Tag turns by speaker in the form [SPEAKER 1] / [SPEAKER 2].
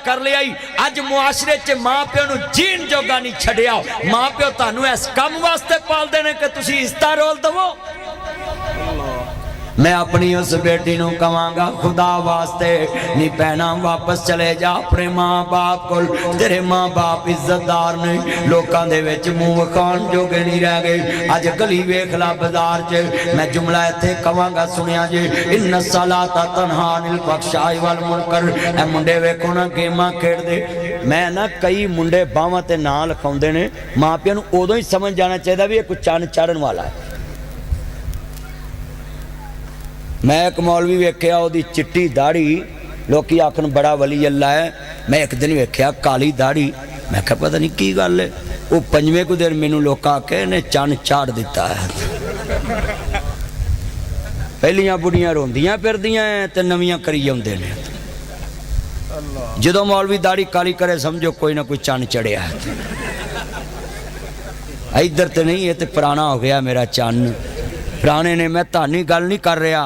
[SPEAKER 1] कर लिया ही। अज मुआशरे च माँ प्यो नूं जीण जोगा नहीं छड्डिया। माँ प्यो तुहानूं इस काम वास्ते पालदे ने कि तुसीं इज्जतां रोल दवो। मैं अपनी उस बेटी नूं कहांगा खुदा वास्ते नी भैणा वापस चले जा अपने माँ बाप कोल। तेरे माँ बाप इज्जतदार ने, लोकां दे विच मूंह विखाण जोगे नहीं रह गए। अज गली वेख ला बाजार च, मैं जुमला इत्थे कहांगा सुनिया जे, इन्ना सलाता तन्हा अनिल फहशाई वल मुनकर। ए मुंडे वेखो ना गेमां खेडदे। मैं ना कई मुंडे बावां ते नां लिखाउंदे ने, माँ प्यो नूं उदों ही समझ जाना चाहिए भी ये कोई चन्न चढ़न वाला है। मैं एक मौलवी वेख्या ओदी चिट्टी दाढ़ी, लोग आखन बड़ा वली अल्लाह है। मैं एक दिन वेख्या काली दाढ़ी, मैं क्या पता नहीं की गल है। वो पंजवें को दिन मैनू लोग आके ने चन्न चाड़ दिता है। पहलियां बुढ़ियां रोंदियां फिरदियां ते नवियां करी आउंदे ने। जदों मौलवी दाढ़ी काली करे समझो कोई ना कोई चन्न चढ़िया है। इधर तो नहीं, ये तो पुराना हो गया मेरा चन्न। पुराने ने, मैं तानी गल नहीं कर रहा।